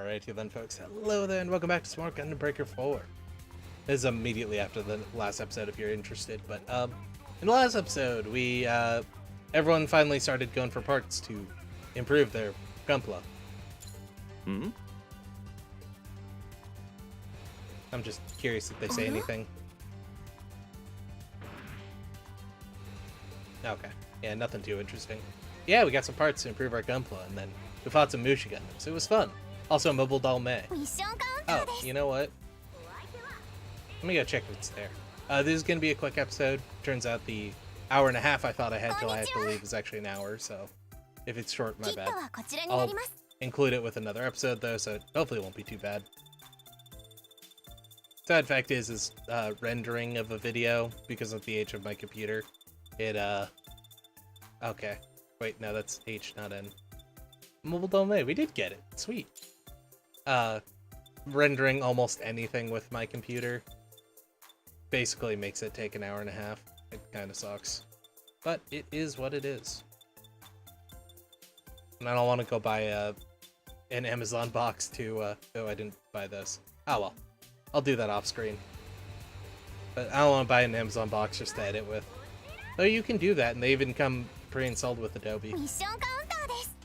Alrighty then, folks. Hello there, and welcome back to Smart Gundam Breaker 4. This is immediately after the last episode, if you're interested. But in the last episode, we everyone finally started going for parts to improve their Gunpla. Hmm. I'm just curious if they say anything. Okay. Yeah, nothing too interesting. Yeah, we got some parts to improve our Gunpla, and then we fought some Musha Gundams. It was fun. Also, Mobile Doll May. Oh, you know what? Let me go check if it's there. This is going to be a quick episode. Turns out the hour and a half I thought I had till I had to leave is actually an hour, so if it's short, my bad. I'll include it with another episode, though, so hopefully it won't be too bad. Sad fact is rendering of a video, because of the age of my computer, it, okay. Wait, no, that's H, not N. Mobile Domain, we did get it. Sweet. Rendering almost anything with my computer basically makes it take an hour and a half. It kind of sucks. But it is what it is. And I don't want to go buy an Amazon box to, oh, I didn't buy this. Oh well. I'll do that off screen. But I don't want to buy an Amazon box just to edit with. Though you can do that, and they even come pre-installed with Adobe.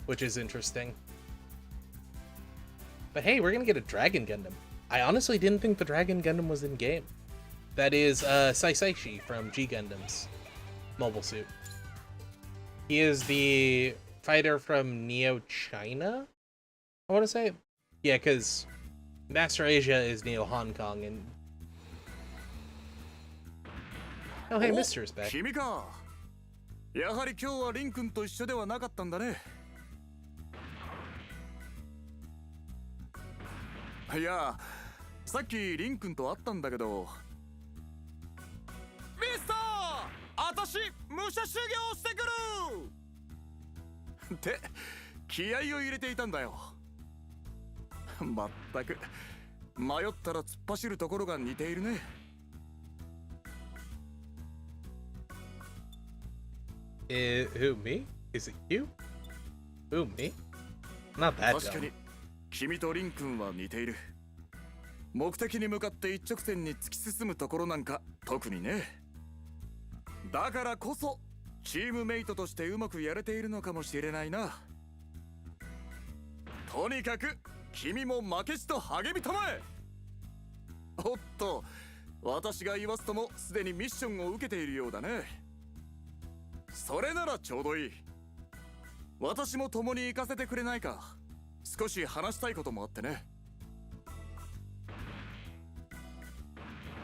Which is interesting. But hey, we're gonna get a Dragon Gundam. I honestly didn't think the Dragon Gundam was in game. That is Saisaishi from G Gundam's mobile suit. He is the fighter from Neo China, I want to say. Yeah, because Master Asia is Neo Hong Kong, and oh hey, Mr. is back. やはり今日はリン君と一緒ではなかったんだね。いや、さっきリン君と会ったんだけど。ミスター、あたし武者修行してくる。って気合を入れていたんだよ。まったく迷ったら突っ走るところが似ているね。Who, me? Is it you? Who, me? Not that dumb. 確かに君とリン君は似ている。目的に向かって一直線に突き進むところなんか特にね。だからこそチームメイトとしてうまくやれているのかもしれないな。とにかく君も負けじと励みたまえ。おっと、私が言わずともすでにミッションを受けているようだね。それならちょうどいい。私も共に行かせてくれないか。少し話したいこともあってね。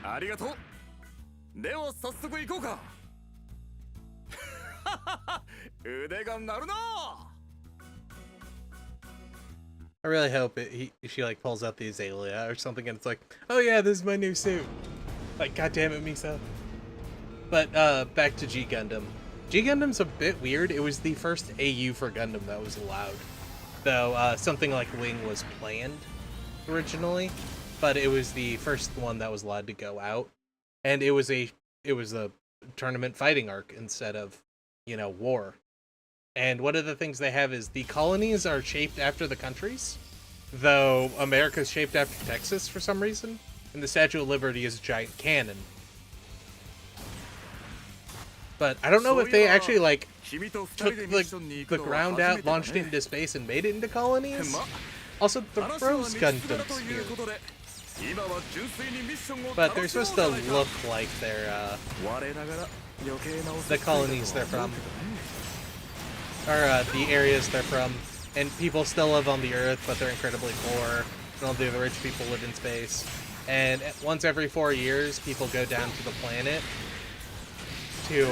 ありがとう。では早速行こうか。腕が鳴るな。I really hope she like pulls out the Azalea or something, and it's like, oh yeah, this is my new suit. Like, goddamn it, Misa. But back to G Gundam. G Gundam's a bit weird. It was the first AU for Gundam that was allowed, though something like Wing was planned originally, but it was the first one that was allowed to go out, and it was a tournament fighting arc instead of, you know, war. And one of the things they have is the colonies are shaped after the countries, though America's shaped after Texas for some reason, and the Statue of Liberty is a giant cannon. But I don't know if they actually, like, took the ground out, launched it into space, and made it into colonies. Also, the Rose Gundam's here. But they're supposed to look like they're, the colonies they're from. Or, the areas they're from. And people still live on the Earth, but they're incredibly poor. And only the rich people live in space. And once every 4 years, people go down to the planet to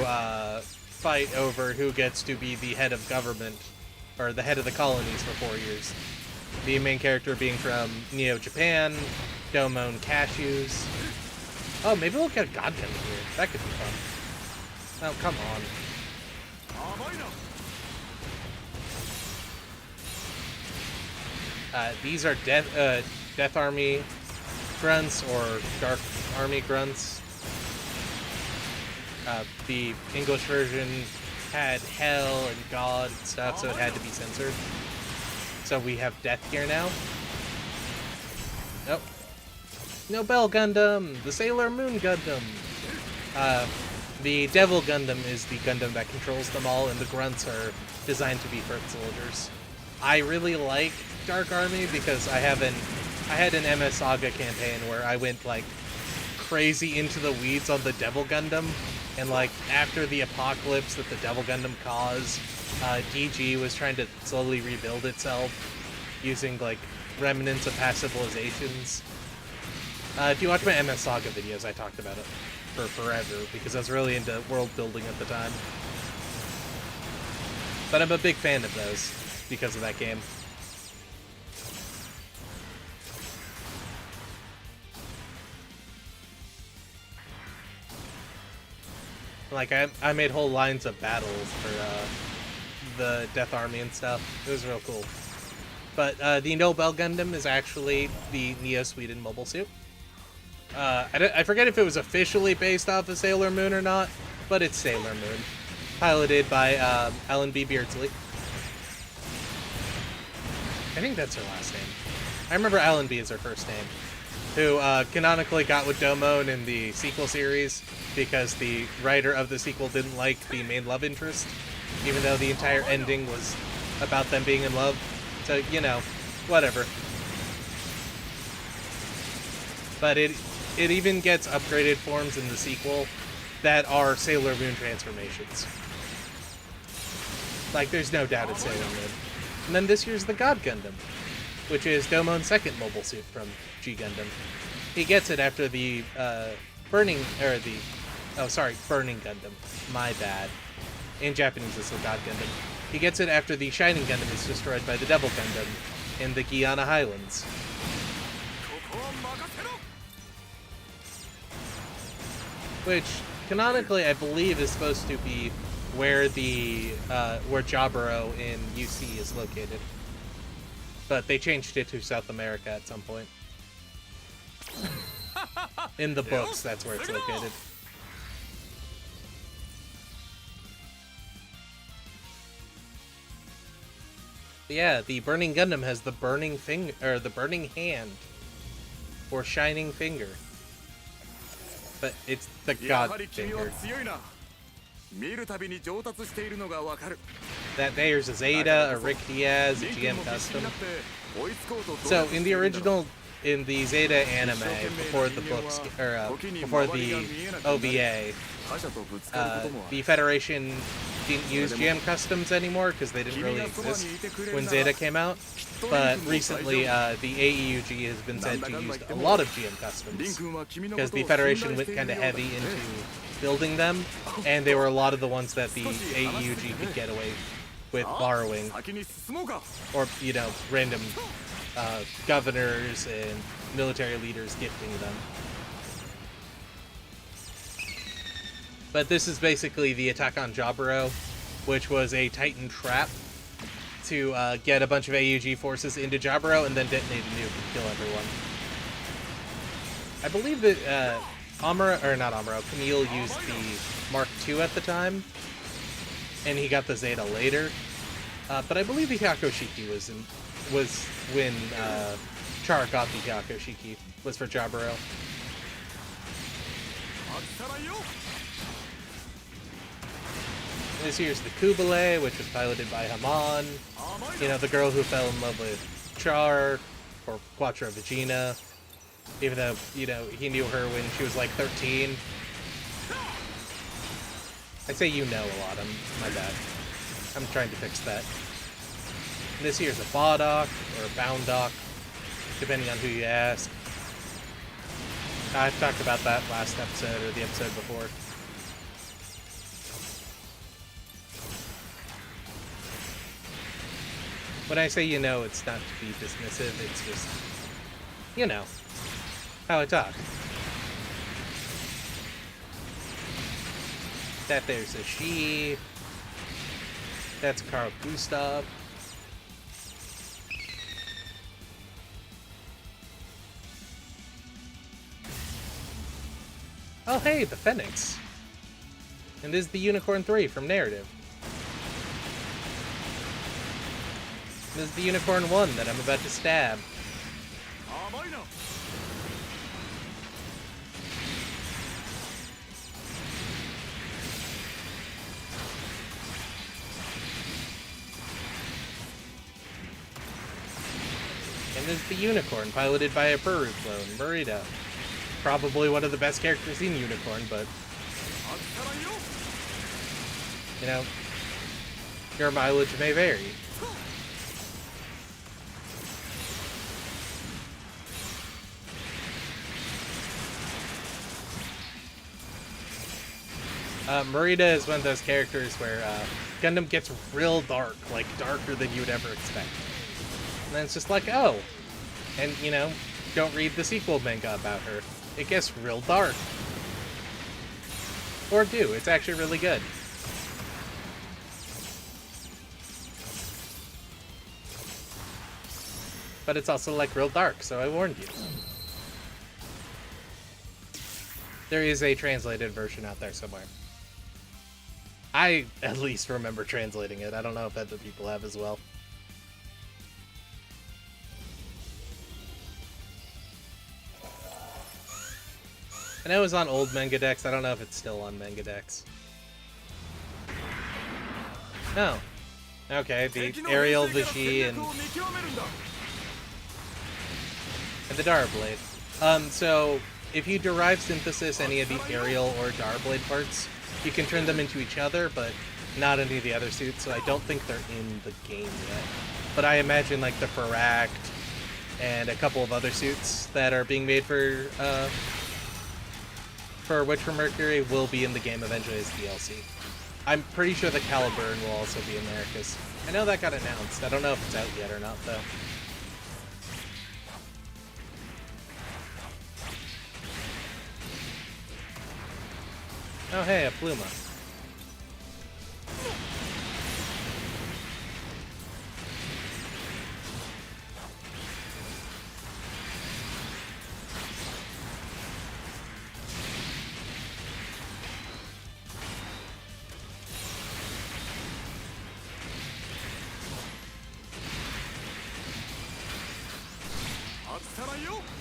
fight over who gets to be the head of government, or the head of the colonies for 4 years. The main character being from Neo Japan, Domon Cashews. Oh, maybe we'll get a God Gundam here. That could be fun. Oh, come on. These are Death Army grunts, or Dark Army grunts. The English version had Hell and God and stuff, so it had to be censored. So we have Death here now. Oh. Nobel Gundam! The Sailor Moon Gundam! The Devil Gundam is the Gundam that controls them all, and the Grunts are designed to be foot soldiers. I really like Dark Army because I had an MS Saga campaign where I went like crazy into the weeds on the Devil Gundam, and like after the apocalypse that the Devil Gundam caused, DG was trying to slowly rebuild itself using like remnants of past civilizations. If you watch my MS Saga videos, I talked about it for forever because I was really into world building at the time. But I'm a big fan of those because of that game. Like, I made whole lines of battles for the Death Army and stuff. It was real cool. But the Nobel Gundam is actually the Neo Sweden mobile suit. I forget if it was officially based off of Sailor Moon or not, but it's Sailor Moon. Piloted by Ellen B. Beardsley. I think that's her last name. I remember Ellen B. is her first name. Who canonically got with Domon in the sequel series because the writer of the sequel didn't like the main love interest, even though the entire ending was about them being in love. So, you know, whatever. But it even gets upgraded forms in the sequel that are Sailor Moon transformations. Like, there's no doubt it's Sailor Moon. And then this year's the God Gundam, which is Domon's second mobile suit from G Gundam. He gets it after the Burning Gundam. My bad. In Japanese, it's the God Gundam. He gets it after the Shining Gundam is destroyed by the Devil Gundam in the Guyana Highlands. Which, canonically, I believe is supposed to be where where Jaburo in UC is located. But they changed it to South America at some point. In the books, that's where it's located. But yeah, the Burning Gundam has the burning finger, or the burning hand, or shining finger. But it's the God finger. That there's a Zeta, a Rick Diaz, a GM Custom. So in the original, in the Zeta anime, before the books, or before the OVA, the Federation didn't use GM Customs anymore because they didn't really exist when Zeta came out. But recently, the AEUG has been said to use a lot of GM Customs because the Federation went kind of heavy into building them, and they were a lot of the ones that the AEUG could get away with borrowing, or, you know, random governors and military leaders gifting them. But this is basically the attack on Jaburo, which was a Titan trap to get a bunch of AUG forces into Jaburo and then detonate a nuke and kill everyone. I believe that Camille used the Mark II at the time, and he got the Zeta later. But I believe the Hyakushiki was when Char got the Hyakushiki, was for Jaburo. This here's the Kubale, which was piloted by Haman. You know, the girl who fell in love with Char, or Quattro Vagina. Even though, you know, he knew her when she was like 13. I say you know a lot, my bad. I'm trying to fix that. And this here's a Bodok, or a Boundok, depending on who you ask. I've talked about that last episode, or the episode before. When I say you know, it's not to be dismissive, it's just, you know, how I talk. That there's a she. That's Carl Gustav. Oh hey, the Phoenix. And this is the Unicorn 3 from Narrative. This is the Unicorn 1 that I'm about to stab. is the Unicorn, piloted by a Buru clone, Burrito. Probably one of the best characters in Unicorn, but you know, your mileage may vary. Marita is one of those characters where Gundam gets real dark, like darker than you would ever expect. And then it's just like, oh. And, you know, don't read the sequel manga about her. It gets real dark. Or do, it's actually really good. But it's also like real dark, so I warned you. There is a translated version out there somewhere. I at least remember translating it. I don't know if other people have as well. I know it was on old manga decks. I don't know if it's still on manga decks. Oh. Okay, the Aerial, the G, and the Dara Blade. So if you derive synthesis any of the Aerial or Dara Blade parts, you can turn them into each other, but not any of the other suits, so I don't think they're in the game yet. But I imagine like the Faract and a couple of other suits that are being made for Witch from Mercury will be in the game eventually as DLC. I'm pretty sure the Caliburn will also be in there, because I know that got announced. I don't know if it's out yet or not, though. Oh hey, a Pluma.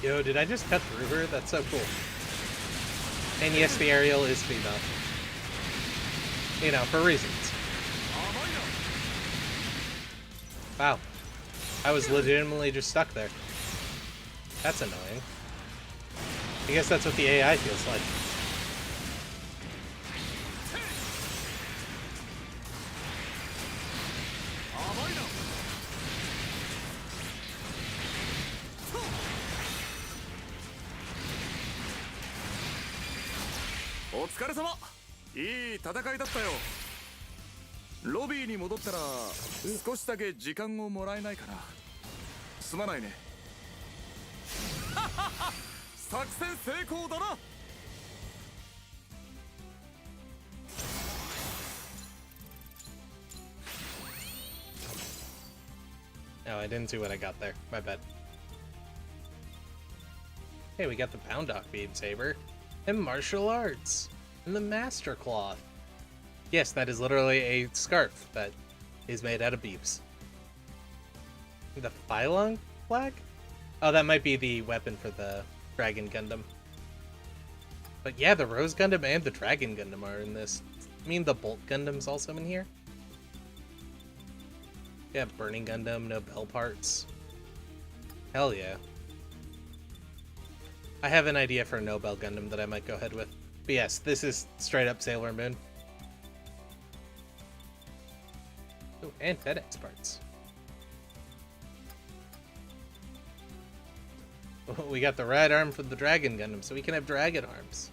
Yo, did I just cut through her? That's so cool. And yes, the Aerial is female. You know, for reasons. Wow. I was legitimately just stuck there. That's annoying. I guess that's what the AI feels like.いい戦いだったよ。ロビーに戻ったら少しだけ時間をもらえないかな。すまないね。作戦成功だな。Oh, I didn't see what I got there. My bad. Hey, we got the Poundock Beam Saber and martial arts. And the Master Cloth. Yes, that is literally a scarf that is made out of beeps. The Phylong flag? Oh, that might be the weapon for the Dragon Gundam. But yeah, the Rose Gundam and the Dragon Gundam are in this. I mean, the Bolt Gundam's also in here. Yeah, Burning Gundam, no bell parts. Hell yeah. I have an idea for a Nobel Gundam that I might go ahead with. But yes, this is straight up Sailor Moon. Oh, and FedEx parts. Oh, we got the right arm for the Dragon Gundam, so we can have dragon arms.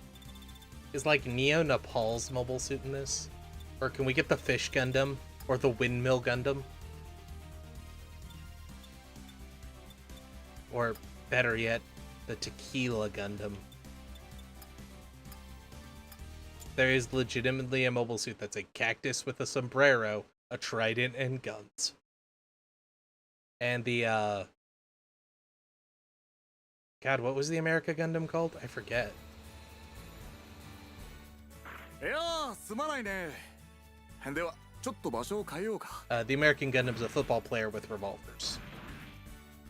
Is like Neo Nepal's mobile suit in this? Or can we get the Fish Gundam? Or the Windmill Gundam? Or better yet, the Tequila Gundam. There is legitimately a mobile suit that's a cactus with a sombrero, a trident, and guns. And the, God, what was the America Gundam called? I forget. いやー、すまないね。では、ちょっと場所を変えようか。The American Gundam's a football player with revolvers.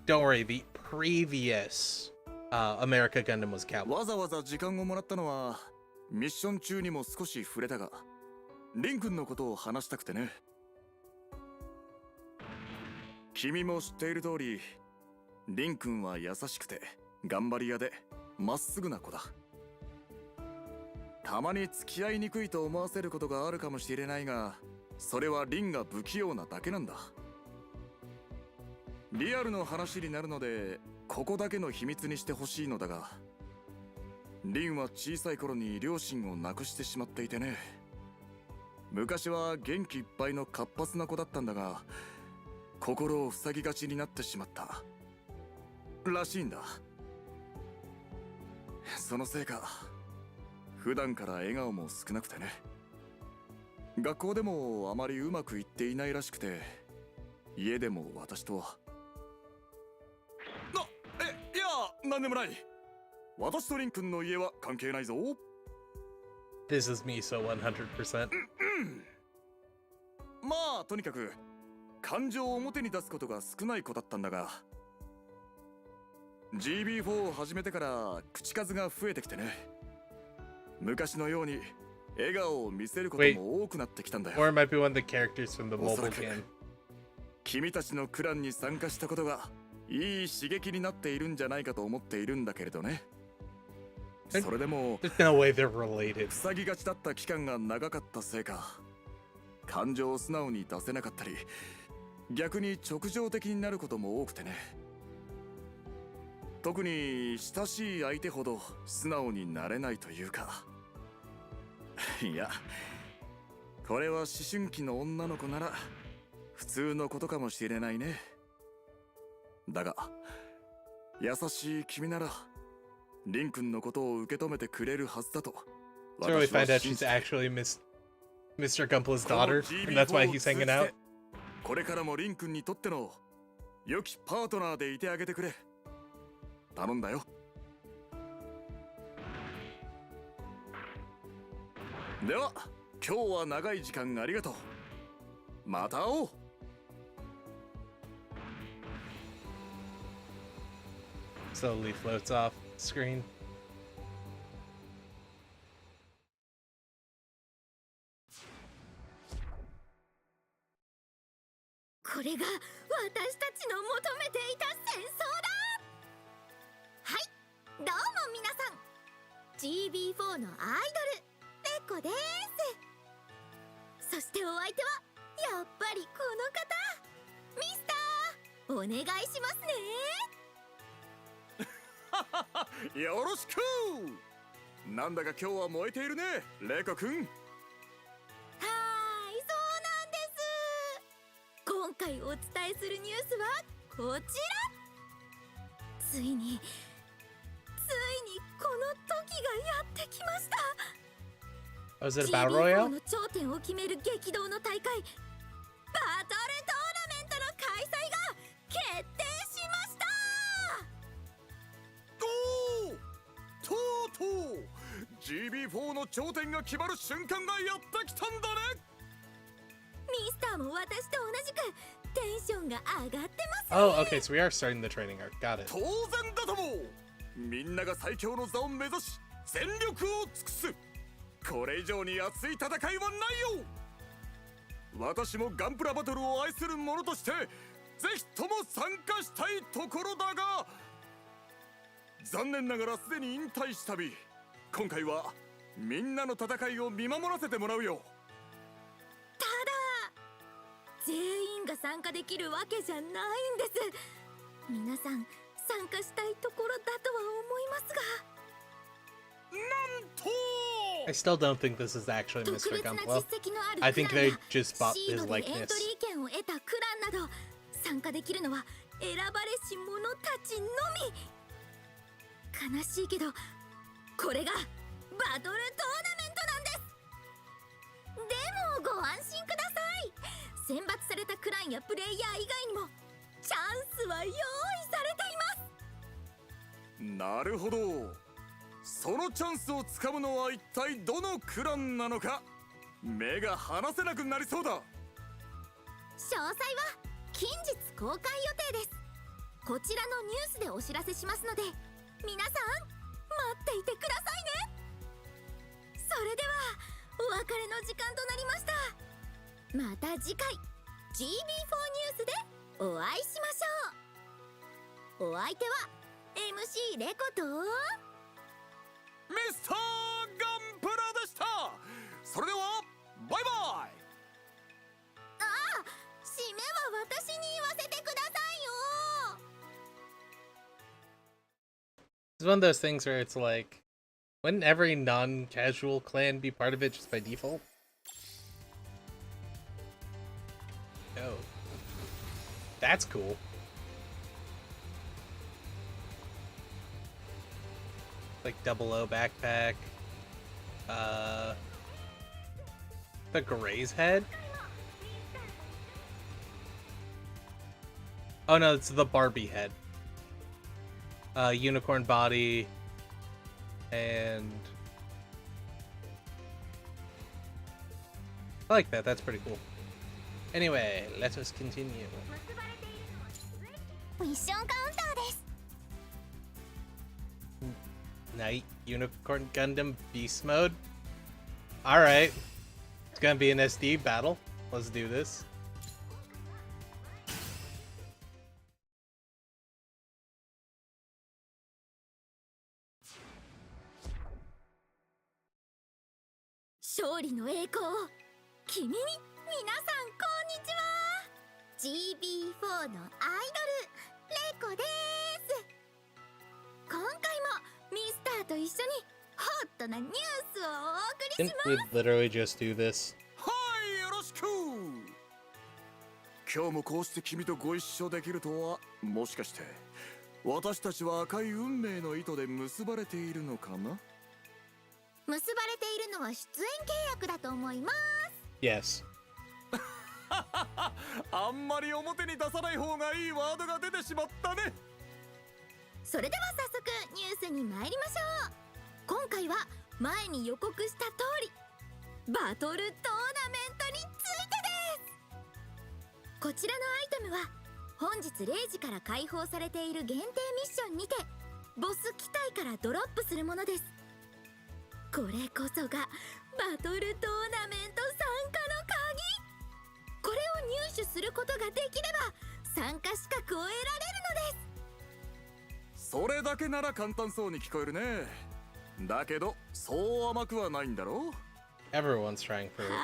Don't worry, the previous America Gundam was cowboy. わざわざ時間をもらったのは、ミッション中にも少し触れたが、リン君のことを話したくてね。君も知っている通り、リン君は優しくて頑張り屋でまっすぐな子だ。たまに付き合いにくいと思わせることがあるかもしれないが、それはリンが不器用なだけなんだ。リアルの話になるのでここだけの秘密にしてほしいのだが、リンは小さい頃に両親を亡くしてしまっていてね。昔は元気いっぱいの活発な子だったんだが、心を塞ぎがちになってしまったらしいんだ。そのせいか普段から笑顔も少なくてね。学校でもあまりうまくいっていないらしくて、家でも私とはいや、なんでもない。私とリン君の家は関係ないぞ。 This is me, so 100%. まあとにかく感情を表に出すことが少ない子だったんだが、 GB4 を始めてから口数が増えてきてね。昔のように笑顔を見せることも多くなってきたんだよ。 Or it might be one of the characters from the おそ mobile らく game. 君たちのクランに参加したことがいい刺激になっているんじゃないかと思っているんだけれどね。それでも There's no way they're related. 塞ぎがちだった期間が長かったせいか、感情を素直に出せなかったり、逆に直情的になることも多くてね。特に親しい相手ほど素直になれないというか。いや、これは思春期の女の子なら普通のことかもしれないね。だが優しい君ならリン君のことを受け止めてくれるはずだと。 So we find out she's actually Mr. Gumple's daughter, and that's why he's hanging out. これからもリン君にとっての良きパートナーでいてあげてくれ。頼んだよ。では今日は長い時間ありがとう。また会おう。Slowly floats off screen. これが私たちの求めていた戦争だ。はい、どうも皆さん、 GB4 のアイドルレコです。そしてお相手はやっぱりこの方、ミスターお願いしますね。よろしく。なんだか今日は燃えているね、レコくん。はーい、そうなんです。今回お伝えするニュースはこちら。ついにこの時がやってきました。 Was it a battle GB4 royale? の頂点を決める激動の大会、バトルトーナメントの開催が決定しました。おお、とうとう GB4 の頂点が決まる瞬間がやってきたんだね。ミスターも私と同じくテンションが上がってますね。 Oh, okay, so we are starting the training arc. Got it. 当然だとも。みんなが最強の座を目指し全力を尽くす。これ以上に熱い戦いはないよ。私もガンプラバトルを愛する者としてぜひとも参加したいところだが、残念ながらすでに引退したび、今回はみんなの戦いを見守らせてもらうよ。ただ全員が参加できるわけじゃないんです。皆さん参加したいところだとは思いますが、なんと I still don't think this is actually 特 Mr. 別な Gumplo. 実績のある I ク think ラン they や just bought シー his ドでエントリ likeness. ー権を得たクランなど参加できるのは選ばれし者たちのみ。悲しいけどこれがバトルトーナメントなんです。でもご安心ください。選抜されたクランやプレイヤー以外にもチャンスは用意されています。なるほど。そのチャンスをつかむのは一体どのクランなのか、目が離せなくなりそうだ。詳細は近日公開予定です。こちらのニュースでお知らせしますので皆さん待っていてくださいね。それではお別れの時間となりました。また次回 GB4 ニュースでお会いしましょう。お相手は MC レコとミスターガンプラでした。それではバイバイ。ああ、締めは私に言わせてくださいよ。 It's one of those things where it's like, wouldn't every non-casual clan be part of it just by default? Oh. That's cool. Like 00 backpack. The Gray's head? Oh no, it's the Barbie head. Unicorn body. And I like that, that's pretty cool. Anyway, let us continue. ミッションカウンターです。 Night Unicorn Gundam Beast Mode? Alright. It's gonna be an SD battle. Let's do this.勝利の栄光を君に。皆さんこんにちは。 GB4 のアイドルレコです。今回もミスターと一緒にホットなニュースをお送りし Didn't ます。 we literally just do this? はい、よろしく。今日もこうして君とご一緒できるとは、もしかして私たちは赤い運命の糸で結ばれているのかな。結ばれているのは出演契約だと思います。 Yes. あんまり表に出さない方がいいワードが出てしまったね。それでは早速ニュースに参りましょう。今回は前に予告した通りバトルトーナメントについてです。こちらのアイテムは本日0時から開放されている限定ミッションにてボス機体からドロップするものです。これこそがバトルトーナメント参加の鍵。これを入手することができれば参加資格を得られるのです。それだけなら簡単そうに聞こえるね。だけどそう甘くはないんだろう。 Everyone's trying for it. は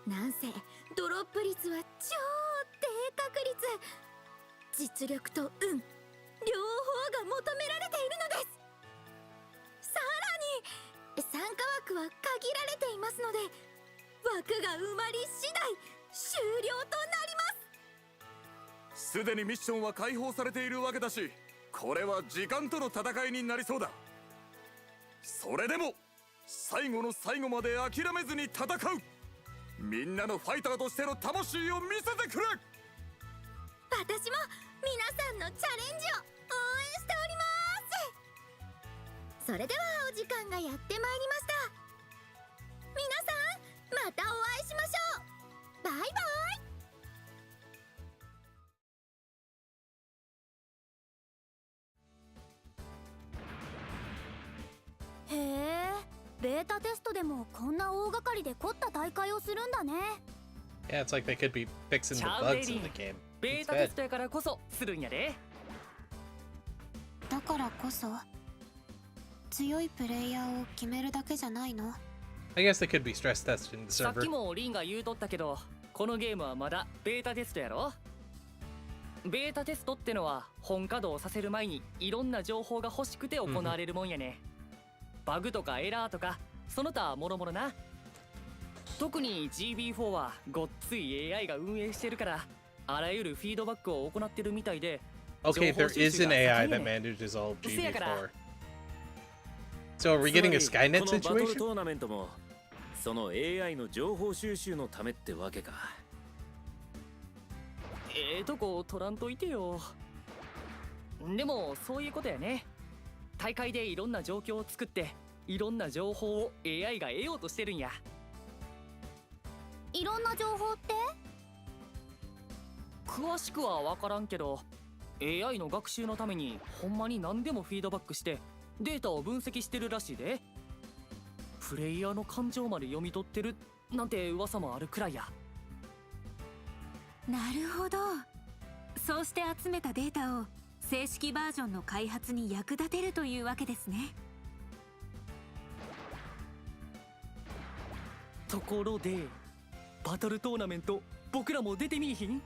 ーい。なんせドロップ率は超低確率。実力と運両方が求められているのです。さらに参加枠は限られていますので枠が埋まり次第終了となります。すでにミッションは解放されているわけだし、これは時間との戦いになりそうだ。それでも最後の最後まで諦めずに戦う、みんなのファイターとしての魂を見せてくれ。私も皆さんのチャレンジを応援しております。それではお時間がやってまいりました。皆さんまたお会いしましょう。バイバイ。へえ、ベータテストでもこんな大掛かりで凝った大会をするんだね。 Yeah, it's like they could be fixing the bugs in the game. ベータテストやからこそするんやで。だからこそ強いプレイヤーを決めるだけじゃないの。 I guess they could be stress testing the さっ server. きもリンが言うとったけど、このゲームはまだベータテストやろ。ベータテストってのは本稼働させる前にいろんな情報が欲しくて行われるもんやね。バグとかエラーとかその他もろもろな。特に GB4 はごっつい AI が運営してるからあらゆるフィードバックを行ってるみたいで。 Okay, there is an AI that 情報収集が盛んやね。 manages all of せやから GB4. So are we getting a つまり Skynet このバトル situation? トーナメントもその AI の情報収集のためってわけか。とこ取らんといてよ。でもそういうことやね。大会でいろんな状況を作っていろんな情報を AI が得ようとしてるんや。いろんな情報って？詳しくは分からんけど AI の学習のためにほんまに何でもフィードバックしてデータを分析してるらしいで。プレイヤーの感情まで読み取ってるなんて噂もあるくらいや。なるほど。そうして集めたデータを正式バージョンの開発に役立てるというわけですね。ところでバトルトーナメント僕らも出てみいひん？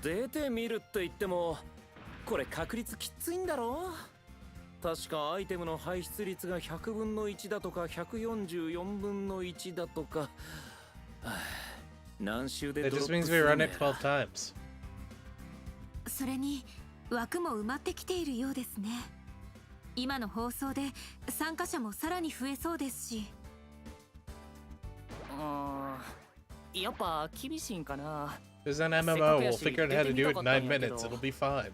出てみるって言ってもこれ確率きついんだろ。確かアイテムの排出率が100分の1だとか144分の1だとか。はあ、何周で It ドロッ just プ means す we る run んや it 12 times. それに枠も埋まってきているようですね。今の放送で参加者もさらに増えそうですし。やっぱ厳しいんかな。 There's an MMO. We'll figure out how to do it in 9 minutes. It'll be fine.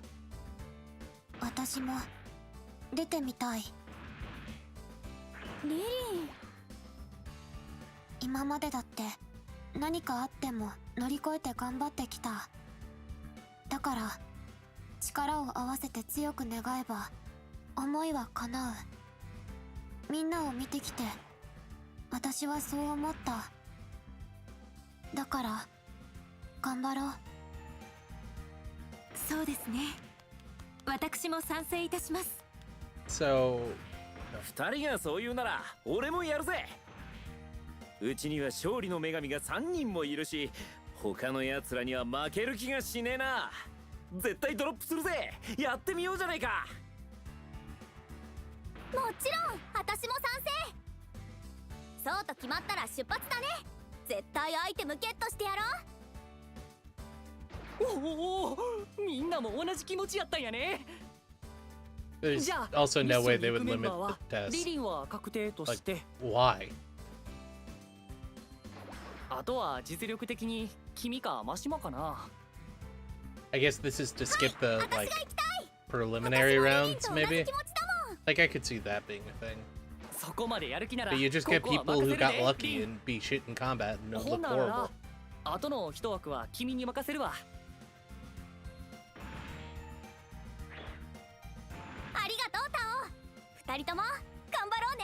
私も出てみたい。リリン、今までだって何かあっても乗り越えて頑張ってきた。だから力を合わせて強く願えば思いは叶う。みんなを見てきて私はそう思った。だから頑張ろう。そうですね。私も賛成いたします。 So, 2人がそう言うなら俺もやるぜ。うちには勝利の女神が3人もいるし、他の奴らには負ける気がしねえな。絶対ドロップするぜ。やってみようじゃないか。もちろん私も賛成。そうと決まったら出発だね。絶対アイテムゲットしてやろう。おお、みんなも同じ気持ちやったんやね。 there's じゃあ also no ミッ way ションに they 行 would くメンバー limit は the リ test. リンは確定として、 Why? あとは実力的に君かマシマかな。 I guess this is to skip the 私が like 行きたい。 preliminary 私もリリン rounds, と同じ maybe. 気持ちだもん。 Like I could see that being a thing. そこまでやる気なら But you just こ get こは people 任 who せるで got リ lucky ン。 and be shit in combat and it ほ look んなら horrible. な、あとの一枠は君に任せるわ。ありがとうタオ。二人とも頑張ろうね。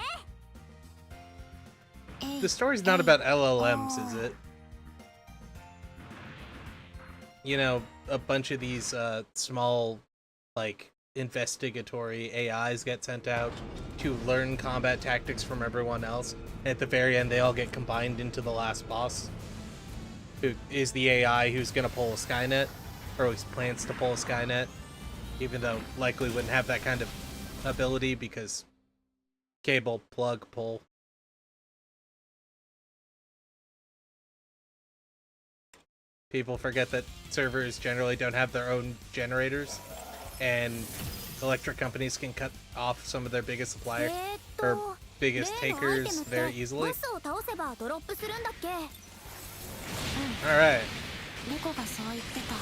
The story's not about LLMs, is it? You know, a bunch of these small, like, investigatory AIs get sent out to learn combat tactics from everyone else. And at the very end, they all get combined into the last boss, who is the AI who's gonna pull a Skynet, or at least plans to pull a Skynet, even though likely wouldn't have that kind of ability because cable, plug, pull. People forget that servers generally don't have their own generators, and electric companies can cut off some of their biggest suppliers or biggest 例のアイテ takers ムって very easily. ボスを倒せばドロップするんだっけ。 Alright, 猫がそう言ってた。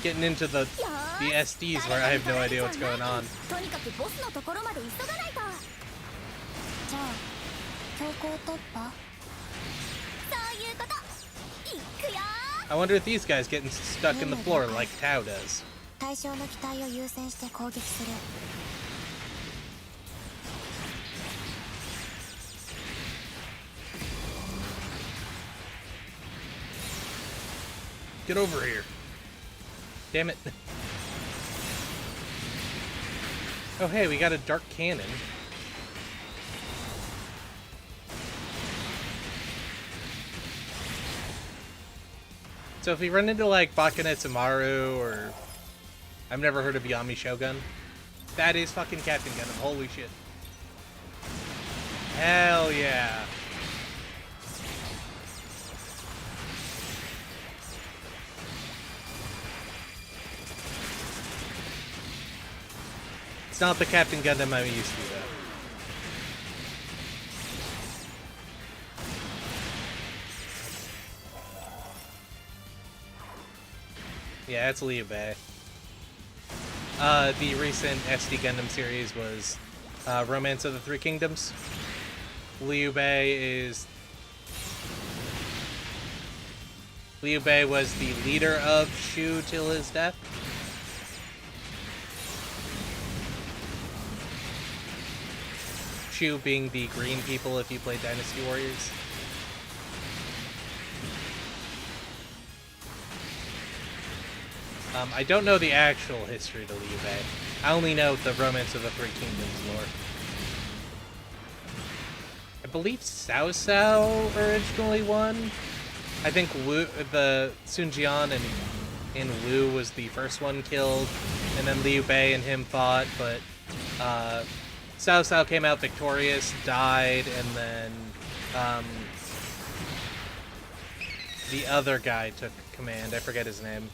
getting into the よーし SDs where I have no idea what's going on. とにかくボスのところまで急がないと。じゃあ強行突破。そういうこと。いくよ I wonder if these guys getting stuck in the floor like Tao does. 対象の機体を優先して攻撃する。 Get over here. Damn it. Oh hey, we got a dark cannon. So if we run into like Bakanetsumaru or I've never heard of Yami Shogun. That is fucking Captain Gundam. Holy shit. Hell yeah. It's not the Captain Gundam I'm used to, though. Yeah, it's Liu Bei. The recent SD Gundam series was Romance of the Three Kingdoms. Liu Bei was the leader of Shu till his death. Shu being the green people if you play Dynasty Warriors. I don't know the actual history to Liu Bei. I only know the Romance of the Three Kingdoms lore. I believe Cao Cao originally won. I think the Sun Jian and Wu was the first one killed, and then Liu Bei and him fought, but Cao Cao came out victorious, died, and then the other guy took command. I forget his name.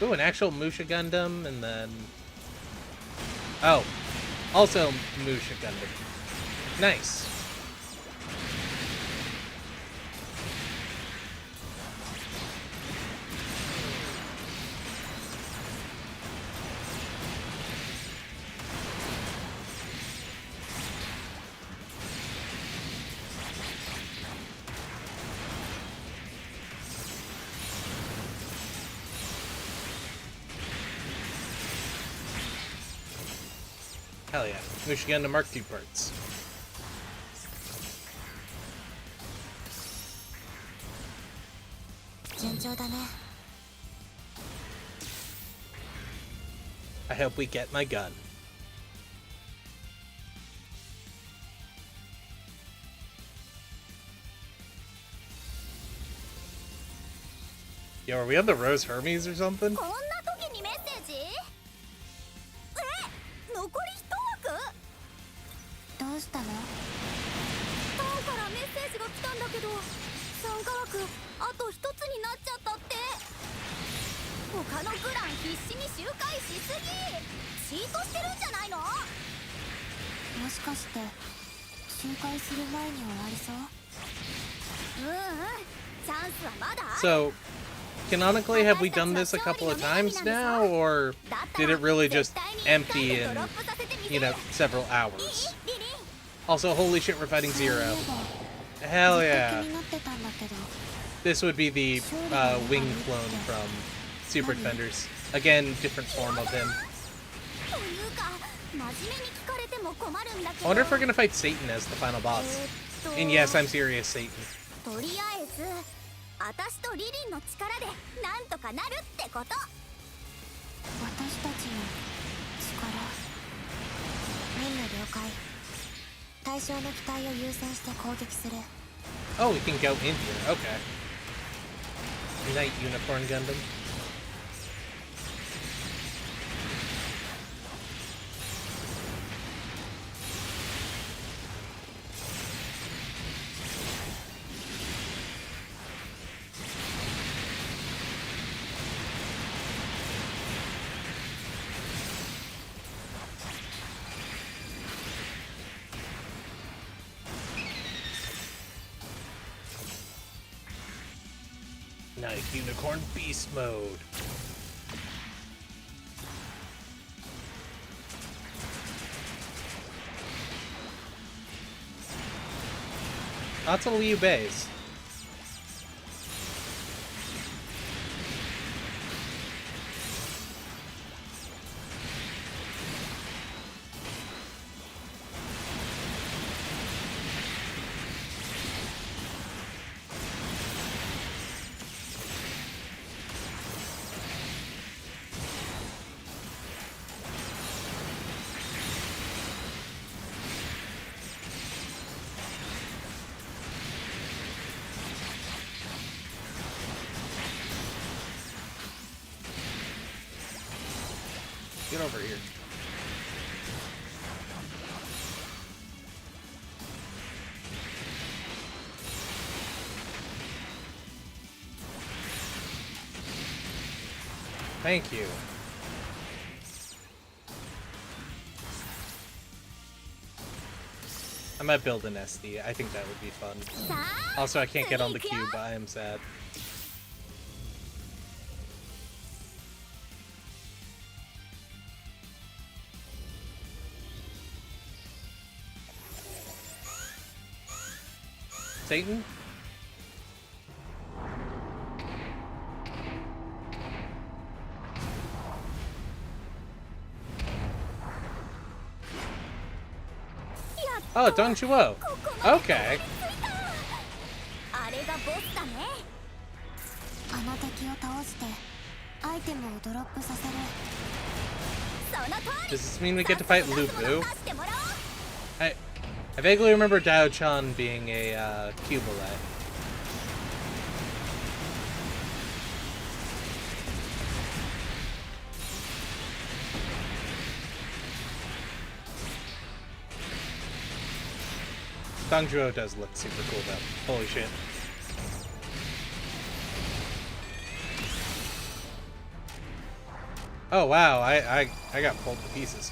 Ooh, an actual Musha Gundam, and then... Oh, also Musha Gundam. Nice. Hell yeah. Musha Gundam Mark II parts. I hope we get my gun. Yo, are we on the Rose Hermes or something? こんな時にメッセージ？残り1枠？どうしたの？タオからメッセージが来たんだけど、参加枠あと1つになっちゃったって。他のプラン必死に周回しすぎ。チートしてるんじゃないの？もしかして周回する前に終わりそう？チャンスはまだ。 So, canonically, have we done this a couple of times now, or did it really just empty in, you know, several hours? Also, holy shit, we're fighting Zero. Hell yeah. This would be the wing clone from Super Defenders. Again, different form of him. I wonder if we're gonna fight Satan as the final boss. And yes, I'm serious, Satan. とりあえず私とリリンの力でなんとかなるってこと。私たちの力。任務了解。対象の機体を優先して攻撃する。 Oh, we can go in here. Okay. Night Unicorn Gundam. Night Unicorn Beast Mode. Lots of Liu Beis. Get over here. Thank you. I might build an SD. I think that would be fun. Also, I can't get on the cube. I am sad. Satan? Oh, Dong Chuo. Okay. の敵を倒してアイテムをドロップさせる。 Does this mean we get to fight Lu Bu? I vaguely remember Dao-chan being a Cubalite. Dongjuo does look super cool though. Holy shit. Oh wow, I got pulled to pieces.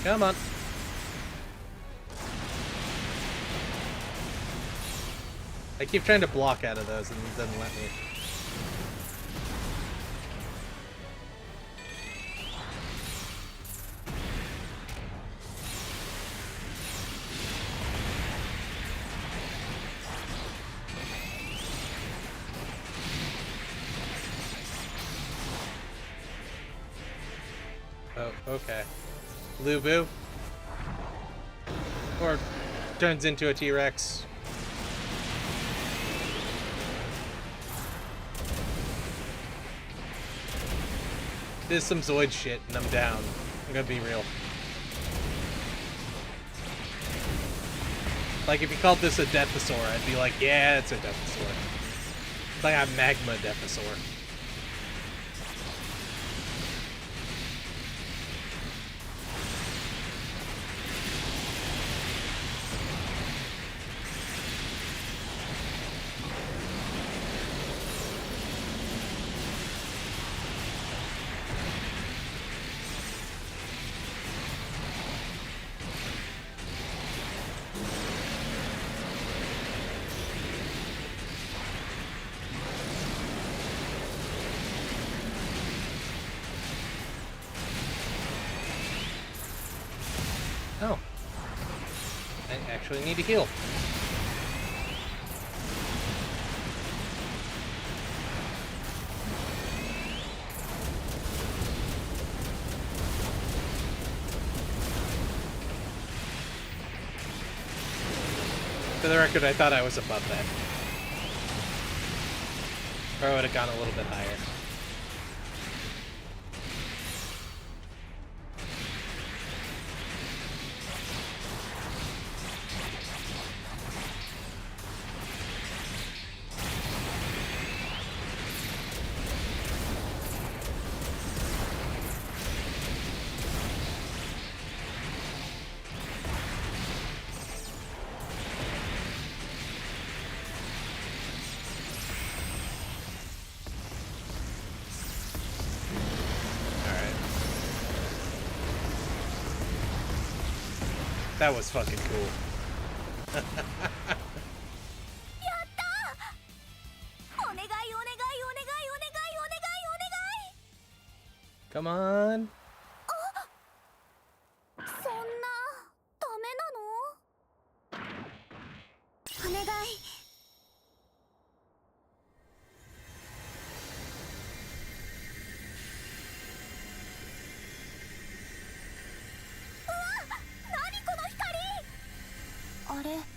Come on. I keep trying to block out of those and it doesn't let me. Oh, okay. Lu Bu? Or turns into a T-Rex. This is some Zoid shit, and I'm down. I'm gonna be real. Like, if you called this a Deathosaur, I'd be like, yeah, it's a Deathosaur. It's like a Magma Deathosaur. Oh. I actually need to heal. For the record, I thought I was above that. Or I would have gone a little bit higher. That was fucking cool. Come on. そんなダメなの？お願い。あれ、あった。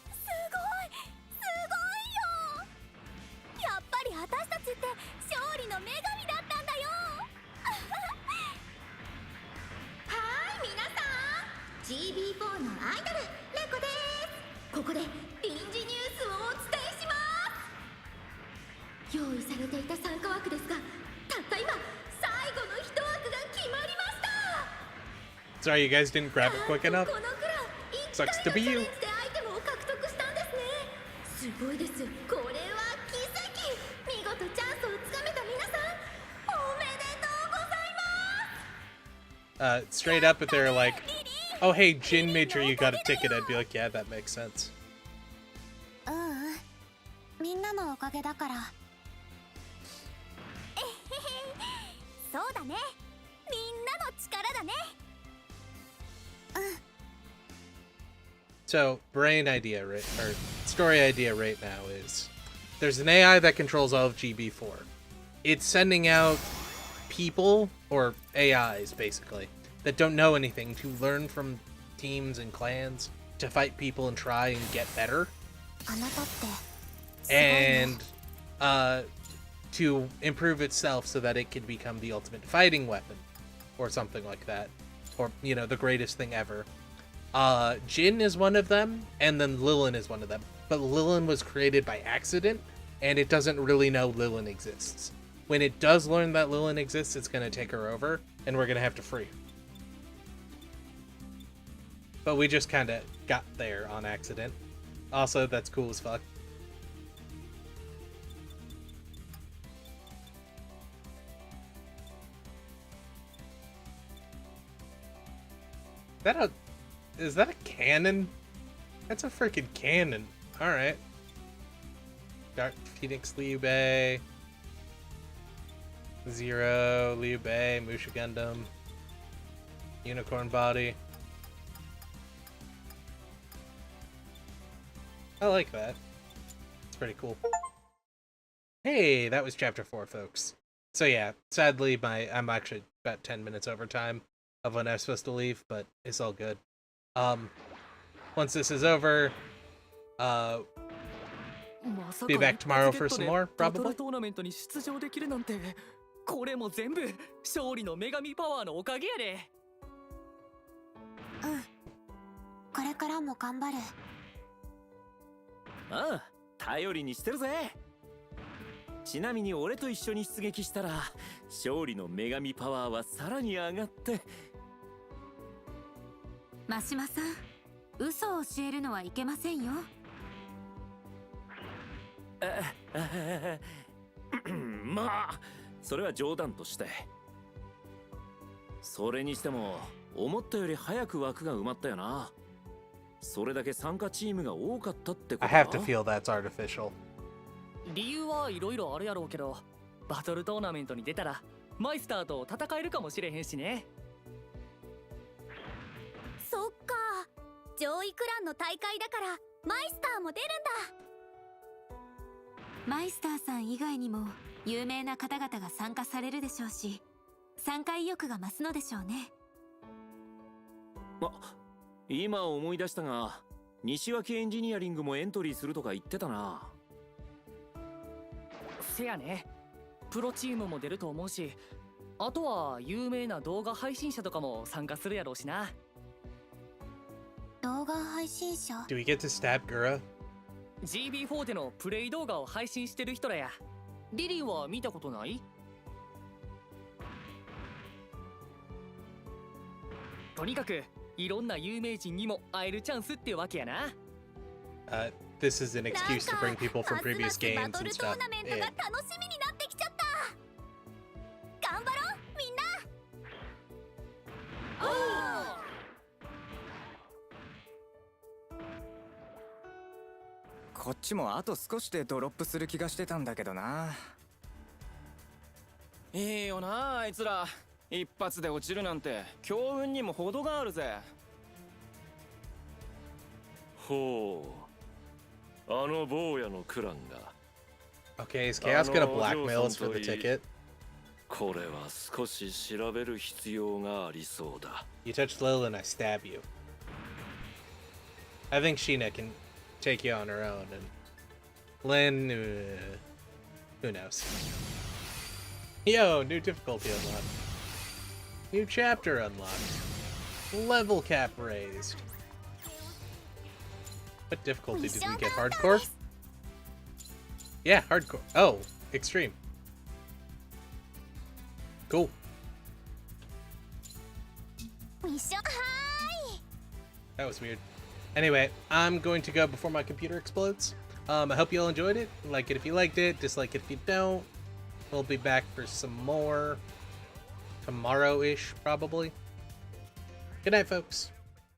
すごいよ。やっぱり私たちって勝利の女神だったんだよ。はーい、皆さん GB4 のアイドルレコです。ここで臨時ニュースをお伝えします。用意されていた参加枠ですが、たった今最後の一枠が決まりました。 Sorry, you guys didn't grab it quick enough. Sucks to be you. すごいです。これは奇跡。見事チャンスをつかめた皆さん、おめでとうございます。Straight up, if they're like, oh hey, Jin made sure you got a ticket, I'd be like, yeah, that makes sense. みんなのおかげだから。そうだね。みんなの力だね。So, brain idea, right, or story idea right now is there's an AI that controls all of GB4. It's sending out people, or AIs basically, that don't know anything to learn from teams and clans to fight people and try and get better. あなたってすごいね And to improve itself so that it can become the ultimate fighting weapon or something like that, or the greatest thing ever. Jin is one of them, and then Lilin is one of them, but Lilin was created by accident, and it doesn't really know Lilin exists. When it does learn that Lilin exists, it's going to take her over, and we're going to have to free her. But we just kind of got there on accident. Also, that's cool as fuck. Is that a cannon? That's a freaking cannon. Alright. Dark Phoenix Liu Bei. Zero, Liu Bei, Musha Gundam. Unicorn Body. I like that. It's pretty cool. Hey, that was chapter 4, folks. So yeah, sadly I'm actually about 10 minutes over time of when I was supposed to leave, but it's all good. Once this is over, be back tomorrow for some more, probably. トーナメントに出場できるなんて、これも全部勝利の女神パワーのおかげやで。うんこれからも頑張るああ、頼りにしてるぜ。ちなみに俺と一緒に出撃したら勝利の女神パワーはさらに上がって。真島さん嘘を教えるのはいけませんよまあそれは冗談として。それにしても思ったより早く枠が埋まったよな。それだけ参加チームが多かったってこと I か。 have to feel that's artificial. 理由はいろいろあるやろうけど、バトルトーナメントに出たらマイスターと戦えるかもしれへんしね。そっか、上位クランの大会だからマイスターも出るんだ。マイスターさん以外にも有名な方々が参加されるでしょうし参加意欲が増すのでしょうね。あ、今思い出したが西脇エンジニアリングもエントリーするとか言ってたな。せやね、プロチームも出ると思うし、あとは有名な動画配信者とかも参加するやろうしな。動画配信者 Do we get to stab Gura? GB4 でのプレイ動画を配信してる人らや。リリーは見たことない？とにかくいろんな有名人にも会えるチャンスってわけやな。This is an excuse to bring people from previous games バト and ルト stuff. ーナメントが Yeah. 楽しみになってきちゃった。頑張ろうみんな。こっちもあと少しでドロップする気がしてたんだけどな。いいよなあいつら。一発で落ちるなんて強運にも程があるぜ。ほう、あの坊やのクランが。 Okay, is Chaos gonna blackmail us for the ticket? これは少し調べる必要がありそうだ。 You touch Lil and I stab you. I think Sheena can take you on her own, and Lynn, who knows? Yo, new difficulty unlocked. New chapter unlocked. Level cap raised. What difficulty did we get? Hardcore? Yeah, hardcore. Oh, extreme. Cool. ミッションはーい。 That was weird. Anyway, I'm going to go before my computer explodes. I hope you all enjoyed it. Like it if you liked it, dislike it if you don't. We'll be back for some more tomorrow-ish, probably. Good night, folks.